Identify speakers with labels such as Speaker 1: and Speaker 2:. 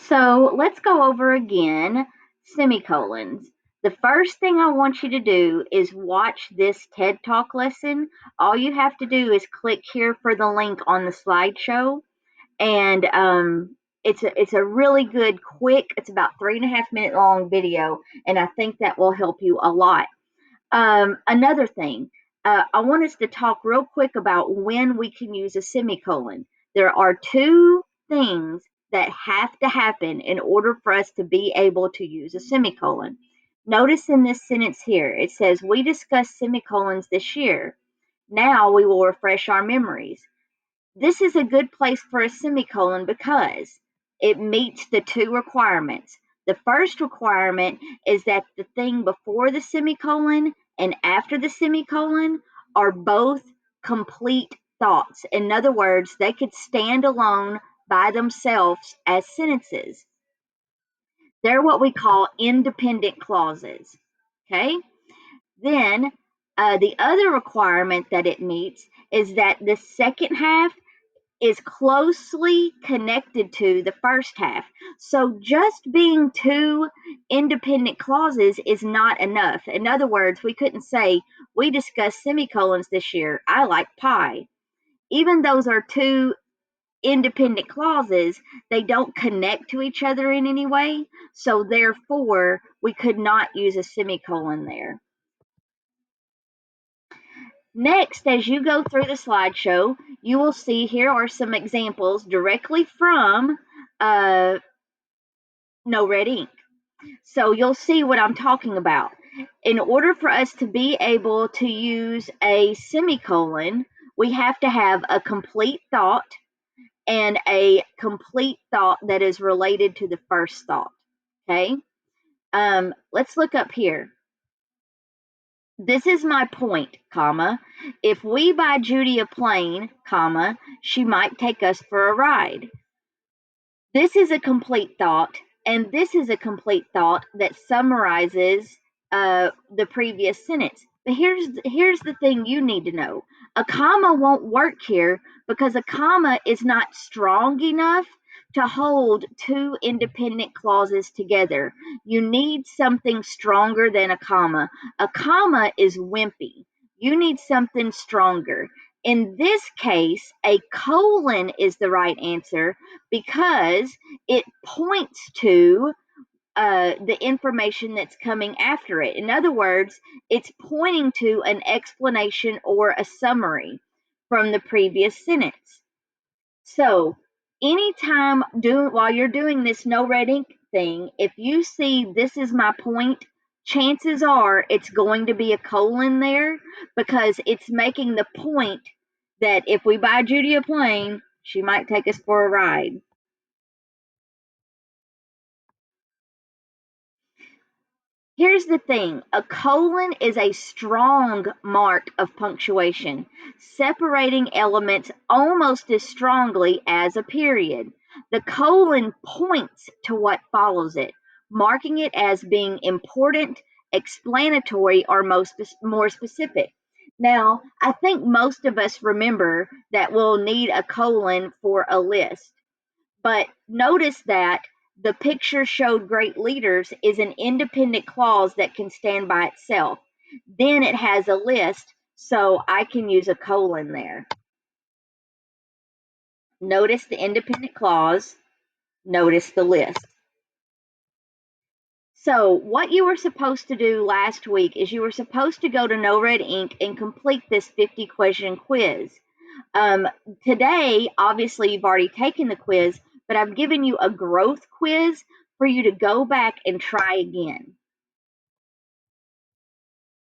Speaker 1: So let's go over again semicolons. The first thing I want you to do is watch this TED Talk lesson. All you have to do is click here for the link on the slideshow, and it's a really good, quick. It's about 3.5 minute long video, and I think that will help you a lot. Another thing, I want us to talk real quick about when we can use a semicolon. There are two things that have to happen in order for us to be able to use a semicolon. Notice in this sentence here, it says, "We discussed semicolons this year. Now we will refresh our memories." This is a good place for a semicolon because it meets the two requirements. The first requirement is that the thing before the semicolon and after the semicolon are both complete thoughts. In other words, they could stand alone by themselves as sentences. They're what we call independent clauses. Okay? Then the other requirement that it meets is that the second half is closely connected to the first half. So just being two independent clauses is not enough. In other words, we couldn't say, "We discussed semicolons this year. I like pie." Even those are two independent clauses, they don't connect to each other in any way. So therefore, we could not use a semicolon there. Next, as you go through the slideshow, you will see here are some examples directly from No Red Ink. So you'll see what I'm talking about. In order for us to be able to use a semicolon, we have to have a complete thought and a complete thought that is related to the first thought. Okay, let's look up here. "This is my point, comma. If we buy Judy a plane, comma, she might take us for a ride." This is a complete thought, and this is a complete thought that summarizes the previous sentence. But here's the thing you need to know. A comma won't work here because a comma is not strong enough to hold two independent clauses together. You need something stronger than a comma. A comma is wimpy. You need something stronger. In this case, a colon is the right answer because it points to the information that's coming after it. In other words, it's pointing to an explanation or a summary from the previous sentence. So anytime while you're doing this no red ink thing, if you see "this is my point," chances are it's going to be a colon there because it's making the point that if we buy Judy a plane, she might take us for a ride. Here's the thing, a colon is a strong mark of punctuation, separating elements almost as strongly as a period. The colon points to what follows it, marking it as being important, explanatory, or more specific. Now, I think most of us remember that we'll need a colon for a list. But notice that "the picture showed great leaders" is an independent clause that can stand by itself. Then it has a list, so I can use a colon there. Notice the independent clause, notice the list. So what you were supposed to do last week is you were supposed to go to No Red Ink and complete this 50-question quiz. Today, obviously, you've already taken the quiz, but I've given you a growth quiz for you to go back and try again.